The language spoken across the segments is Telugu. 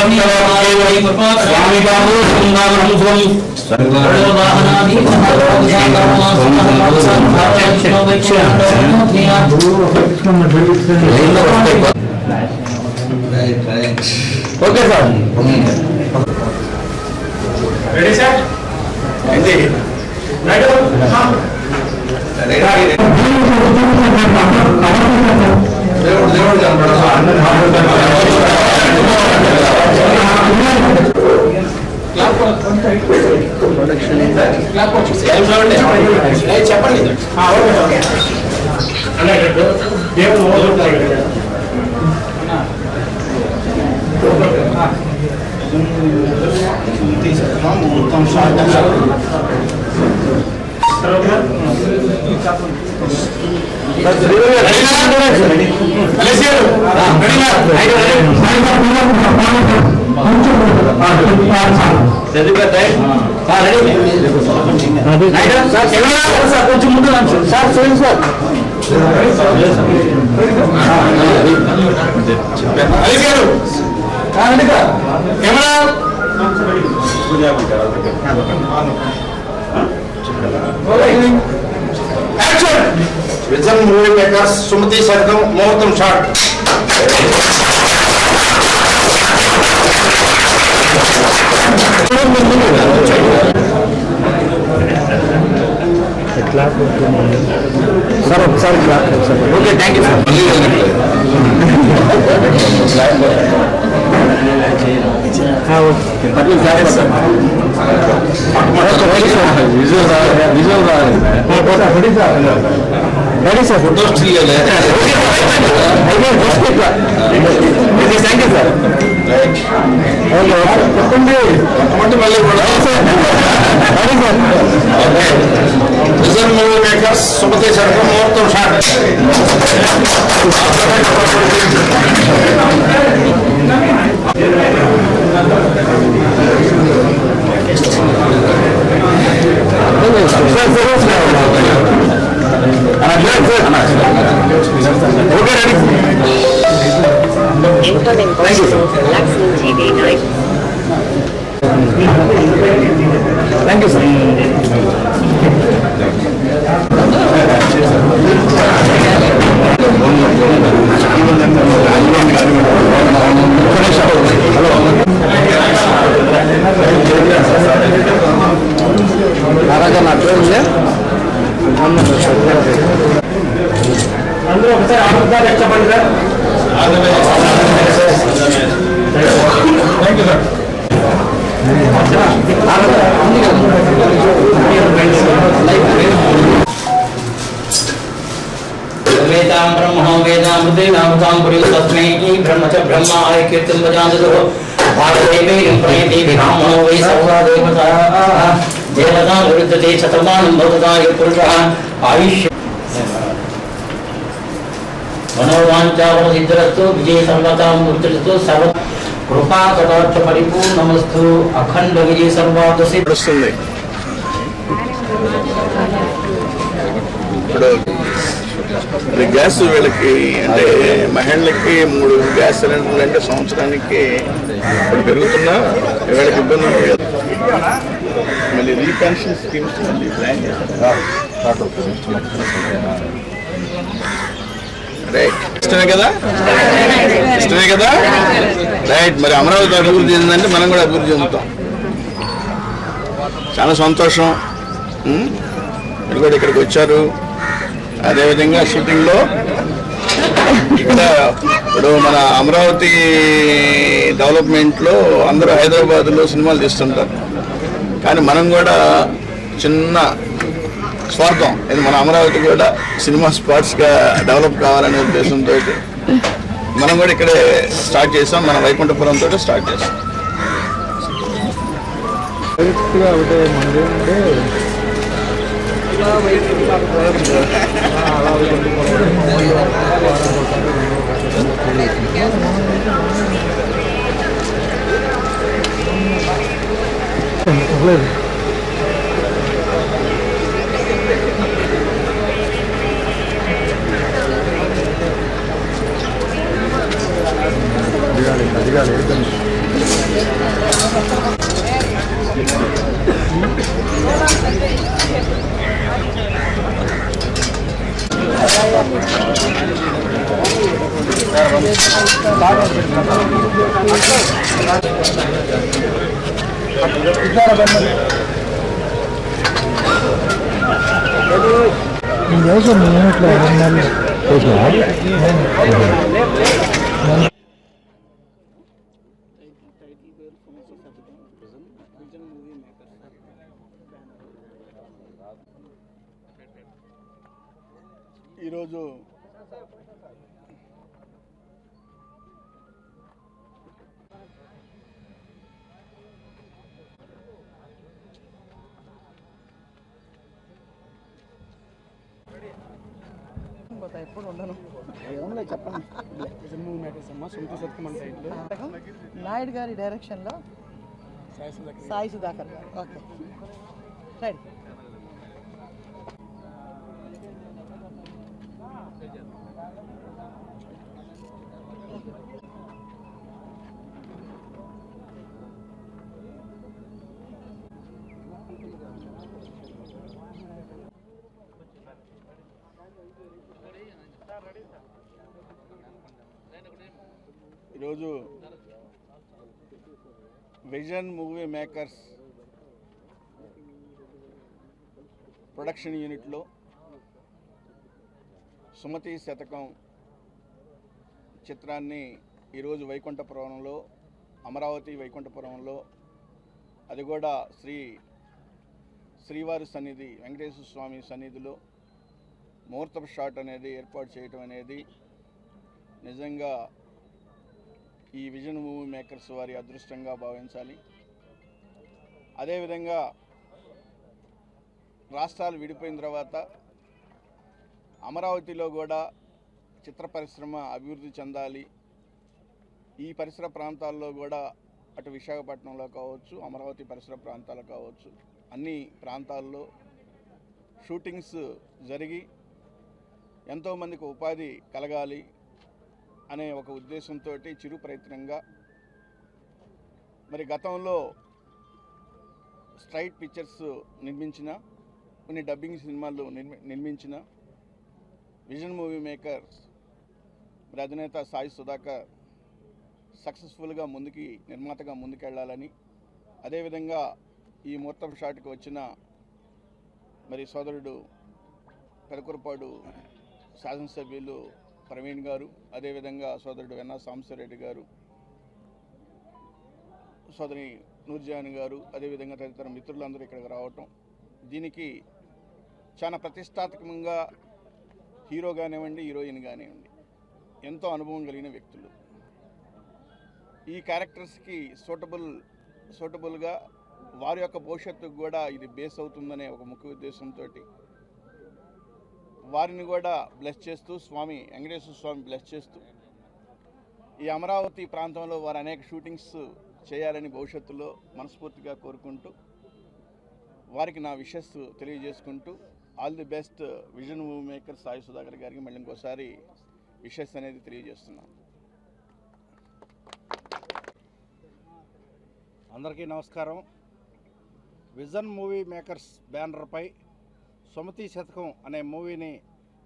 स्वामी Babu okay sir ready sir చెప్పండి కొంచెం ముందు సార్ చూడండి sir camera Vision Movie Makers Sumathi Satakam ముహూర్తం షాట్ సార్ ఒకసారి okay thank you sir ready sir photo still thank you sir చెప్పండి మళ్ళీ vision Movie Makers Sumathi Satakam ముహూర్తం షాట్ థ్యాంక్ యూ సార్ అందరూ ఒకసారి ఆరోగ్యాలు చెప్పండి సార్ థ్యాంక్ యూ సార్ वेदां ब्रह्मणो वेदामृतेनामृतां पुरी तस्मै ब्रह्म च ब्रह्माय कीर्तिं वजान्दतो भारतेवेयं प्रणयति विरामो वै सर्वा देवताः देवतां विरुद्धते शतमानं भवताय पुरुषः आयुष्य मनोवाञ्छाफलसिद्धिरस्तु विजय सर्वतां मूर्तिरस्तु सर्व कृपा कटाक्ष परिपूर्णमस्तु अखंड विजय सर्वादसि వస్తుంది ఇప్పుడు గ్యాస్ వీళ్ళకి అంటే మహిళలకి 3 గ్యాస్ సిలిండర్లు అంటే సంవత్సరానికి ఇప్పుడు పెరుగుతున్నా వీళ్ళకి ఇబ్బంది ఉంది కదా మళ్ళీ రీపెన్షన్ స్కీమ్స్ మళ్ళీ ప్లాన్ చేస్తారు రైట్ ఇష్టమే కదా రైట్ మరి అమరావతి అభివృద్ధి చెందిందంటే మనం కూడా అభివృద్ధి చెందుతాం చాలా సంతోషం మీరు కూడా ఇక్కడికి వచ్చారు అదేవిధంగా షూటింగ్లో ఇక్కడ ఇప్పుడు మన అమరావతి డెవలప్మెంట్లో అందరూ హైదరాబాద్లో సినిమాలు తీస్తుంటారు కానీ మనం కూడా చిన్న స్వార్థం ఇది మన అమరావతి కూడా సినిమా స్పాట్స్గా డెవలప్ కావాలనే ఉద్దేశంతో మనం కూడా ఇక్కడే స్టార్ట్ చేసాం మన వైకుంఠపురంతో స్టార్ట్ చేసాం అదిగాలి ఈరోజు ఎప్పుడు ఉండను చెప్పండి. నాయుడు గారి డైరెక్షన్లో సాయి సుధాకర్ గారు. Okay right. ఈరోజు విజన్ మూవీ మేకర్స్ ప్రొడక్షన్ యూనిట్లో సుమతి శతకం చిత్రాన్ని ఈరోజు వైకుంఠపురంలో, అమరావతి వైకుంఠపురంలో, అది కూడా శ్రీవారి సన్నిధి వెంకటేశ్వర స్వామి సన్నిధిలో ముహూర్తపు షాట్ అనేది ఏర్పాటు చేయటం అనేది నిజంగా ఈ విజన్ మూవీ మేకర్స్ వారి అదృష్టంగా భావించాలి. అదేవిధంగా రాష్ట్రాలు విడిపోయిన తర్వాత అమరావతిలో కూడా చిత్ర పరిశ్రమ అభివృద్ధి చెందాలి. ఈ పరిసర ప్రాంతాల్లో కూడా అటు విశాఖపట్నంలో కావచ్చు, అమరావతి పరిసర ప్రాంతాలు కావచ్చు, అన్ని ప్రాంతాల్లో షూటింగ్స్ జరిగి ఎంతోమందికి ఉపాధి కలగాలి అనే ఒక ఉద్దేశంతో చిరు ప్రయత్నంగా మరి గతంలో స్ట్రైట్ పిక్చర్స్ నిర్మించిన, కొన్ని డబ్బింగ్ సినిమాలు నిర్మించిన విజన్ మూవీ మేకర్స్ మరి అధినేత సాయి సుధాకర్ సక్సెస్ఫుల్గా నిర్మాతగా ముందుకెళ్లాలని, అదేవిధంగా ఈ ముహూర్తం షాట్కి వచ్చిన మరి సోదరుడు పెదకురపాడు శాసనసభ్యులు ప్రవీణ్ గారు, అదేవిధంగా సోదరుడు వెన్నా సాంబశివరెడ్డి గారు, సోదరి నూర్జహాన్ గారు, అదేవిధంగా తదితర మిత్రులందరూ ఇక్కడికి రావటం, దీనికి చాలా ప్రతిష్టాత్మకంగా హీరో కానివ్వండి, హీరోయిన్ కానివ్వండి ఎంతో అనుభవం కలిగిన వ్యక్తులు. ఈ క్యారెక్టర్స్కి సూటబుల్గా వారి యొక్క భవిష్యత్తుకు కూడా ఇది బేస్ అవుతుందనే ఒక ముఖ్య ఉద్దేశంతో వారిని కూడా బ్లెస్ చేస్తూ, వెంకటేశ్వర స్వామి బ్లెస్ చేస్తూ, ఈ అమరావతి ప్రాంతంలో వారు అనేక షూటింగ్స్ చేయాలని భవిష్యత్తులో మనస్ఫూర్తిగా కోరుకుంటూ, వారికి నా విషెస్ తెలియజేసుకుంటూ, all the best vision movie maker Sai Sudhakar గారికి మళ్ళీ ఇంకోసారి విషెస్ అనేది తెలియజేస్తున్నాను. అందరికీ నమస్కారం. విజన్ మూవీ మేకర్స్ బ్యానర్పై సుమతి శతకం అనే మూవీని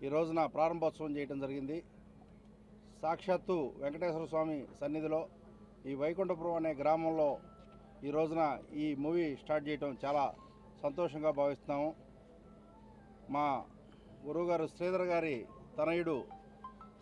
ఈ రోజున ప్రారంభోత్సవం చేయడం జరిగింది. సాక్షాత్తు వెంకటేశ్వర స్వామి సన్నిధిలో ఈ వైకుంఠపురం అనే గ్రామంలో ఈ రోజున ఈ మూవీ స్టార్ట్ చేయడం చాలా సంతోషంగా భావిస్తున్నాము. మా గురువుగారు శ్రీధర్ గారి తనయుడు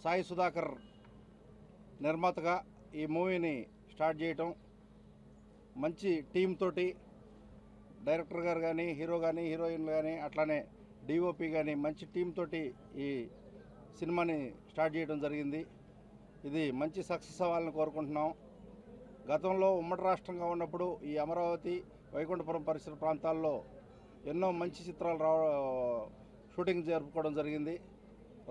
సాయి సుధాకర్ నిర్మాతగా ఈ మూవీని స్టార్ట్ చేయటం, మంచి టీం తోటి డైరెక్టర్ గారు కానీ, హీరో కానీ, హీరోయిన్ కానీ, అట్లానే డిఓపి కానీ మంచి టీం తోటి ఈ సినిమాని స్టార్ట్ చేయడం జరిగింది. ఇది మంచి సక్సెస్ అవ్వాలని కోరుకుంటున్నాం. గతంలో ఉమ్మడి రాష్ట్రంగా ఉన్నప్పుడు ఈ అమరావతి, వైకుంఠపురం పరిసర ప్రాంతాల్లో ఎన్నో మంచి చిత్రాలు షూటింగ్ జరుపుకోవడం జరిగింది.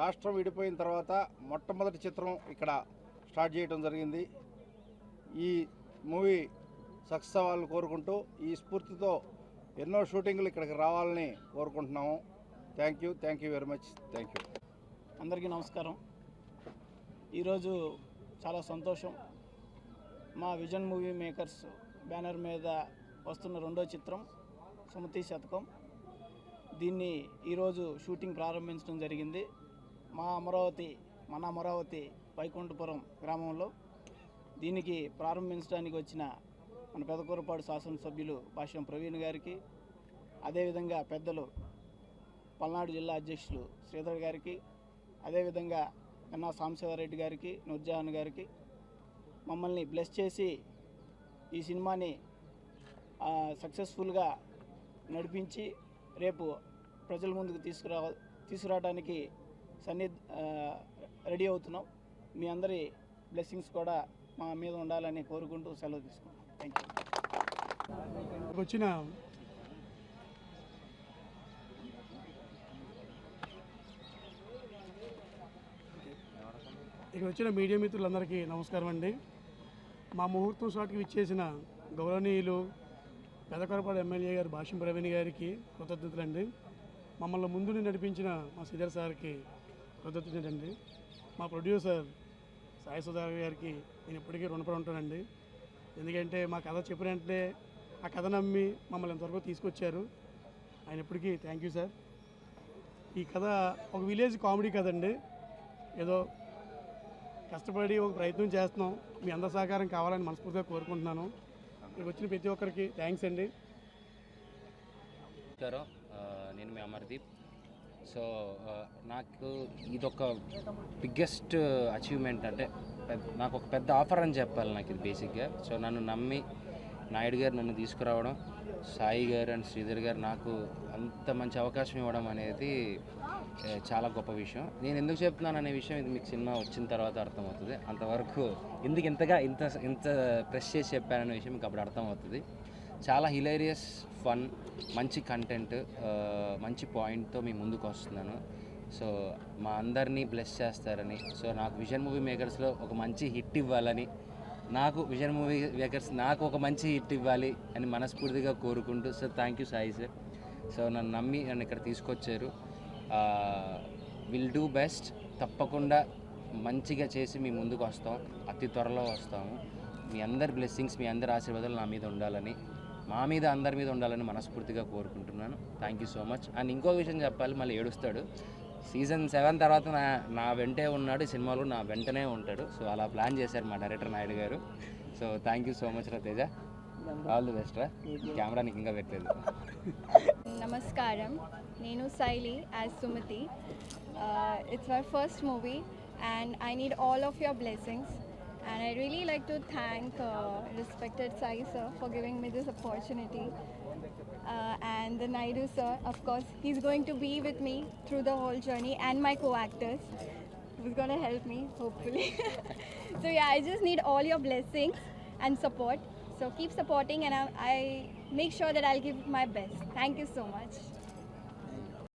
రాష్ట్రం విడిపోయిన తర్వాత మొట్టమొదటి చిత్రం ఇక్కడ స్టార్ట్ చేయడం జరిగింది. ఈ మూవీ సక్సెస్ అవ్వాలని కోరుకుంటూ, ఈ స్ఫూర్తితో ఎన్నో షూటింగ్లు ఇక్కడికి రావాలని కోరుకుంటున్నాము. Thank you very much. Thank you. అందరికీ నమస్కారం. ఈరోజు చాలా సంతోషం. మా విజన్ మూవీ మేకర్స్ బ్యానర్ మీద వస్తున్న రెండో చిత్రం సుమతి శతకం. దీన్ని ఈరోజు షూటింగ్ ప్రారంభించడం జరిగింది మన అమరావతి వైకుంఠపురం గ్రామంలో. దీనికి ప్రారంభించడానికి వచ్చిన మన పెదకూరపాడు శాసనసభ్యులు భాష్యం ప్రవీణ్ గారికి, అదేవిధంగా పెద్దలు పల్నాడు జిల్లా అధ్యక్షులు శ్రీధర్ గారికి, అదేవిధంగా కన్నా సాంబశివరెడ్డి గారికి, నూర్జహాన్ గారికి మమ్మల్ని బ్లెస్ చేసి ఈ సినిమాని సక్సెస్ఫుల్గా నడిపించి రేపు ప్రజల ముందుకు తీసుకురావడానికి రెడీ అవుతున్నాం. మీ అందరి బ్లెస్సింగ్స్ కూడా మా మీద ఉండాలని కోరుకుంటూ సెలవు తీసుకున్నాం. Thank you. ఇక్కడ వచ్చిన మీడియా మిత్రులందరికీ నమస్కారం అండి. మా ముహూర్తం షాట్కి విచ్చేసిన గౌరవనీయులు పెదకూరపాడు ఎమ్మెల్యే గారు భాష్యం ప్రవీణ్ గారికి కృతజ్ఞతలండి. మమ్మల్ని ముందు నడిపించిన మా శ్రీధర్ సార్కి కృతజ్ఞతలండి. మా ప్రొడ్యూసర్ సాయి సుధాకర్ గారికి నేను ఇప్పటికీ రుణపడి ఉంటానండి. ఎందుకంటే మా కథ చెప్పిన వెంటనే ఆ కథ నమ్మి మమ్మల్ని ఎంతవరకు తీసుకొచ్చారు. ఆయన ఇప్పటికీ థ్యాంక్ యూ సార్. ఈ కథ ఒక విలేజ్ కామెడీ కథ అండి. ఏదో కష్టపడి ఒక ప్రయత్నం చేస్తున్నాం. మీ అందరి సహకారం కావాలని మనస్ఫూర్తిగా కోరుకుంటున్నాను. ఇక్కడికి వచ్చిన ప్రతి ఒక్కరికి థ్యాంక్స్ అండి. నేను మీ అమర్దీప్. సో నాకు ఇదొక బిగ్గెస్ట్ అచీవ్మెంట్. అంటే నాకు ఒక పెద్ద ఆఫర్ అని చెప్పాలి నాకు ఇది బేసిక్గా. సో నన్ను నమ్మి నాయుడు గారు నన్ను తీసుకురావడం, సాయి గారు అండ్ శ్రీధర్ గారు నాకు అంత మంచి అవకాశం ఇవ్వడం అనేది చాలా గొప్ప విషయం. నేను ఎందుకు చెప్తున్నాను అనే విషయం ఇది మీకు సినిమా వచ్చిన తర్వాత అర్థమవుతుంది. అంతవరకు ఎందుకు ఇంత ప్రెస్ చేసి చెప్పాననే విషయం మీకు అప్పుడు అర్థమవుతుంది. చాలా హిలేరియస్, ఫన్, మంచి కంటెంట్, మంచి పాయింట్తో మీ ముందుకు వస్తున్నాను. సో మా అందరినీ బ్లెస్ చేస్తారని, సో నాకు విజన్ మూవీ మేకర్స్లో ఒక మంచి హిట్ ఇవ్వాలని, నాకు విజన్ మూవీ మేకర్స్ నాకు ఒక మంచి హిట్ ఇవ్వాలి అని మనస్ఫూర్తిగా కోరుకుంటూ, sir thank you Sai sir. So నన్ను నమ్మి నన్ను ఇక్కడ తీసుకొచ్చారు. Will do best. తప్పకుండా మంచిగా చేసి మీ ముందుకు వస్తాం, అతి త్వరలో వస్తాము. మీ అందరి బ్లెస్సింగ్స్, మీ అందరి ఆశీర్వాదాలు నా మీద ఉండాలని, మా మీద అందరి మీద ఉండాలని మనస్ఫూర్తిగా కోరుకుంటున్నాను. Thank you so much. And ఇంకో విషయం చెప్పాలి, మళ్ళీ ఏడుస్తాడు. సీజన్ 7 తర్వాత నా వెంటే ఉన్నాడు, ఈ సినిమాలో నా వెంటనే ఉంటాడు. సో అలా ప్లాన్ చేశారు మా director Naidu garu. So thank you so much రా తేజ. ఆల్ ది బెస్ట్ రా. కెమెరా నీకు ఇంకా పెట్టలేదు. నమస్కారం, నేను Shaili as Sumathi. It's my first movie and I need all of your blessings. And I really like to thank respected Sai sir for giving me this opportunity. And the Naidu sir, of course, he's going to be with me through the whole journey, and my co-actors who's going to help me, hopefully. So yeah, I just need all your blessings and support. So keep supporting and I make sure that I'll give my best. Thank you so much.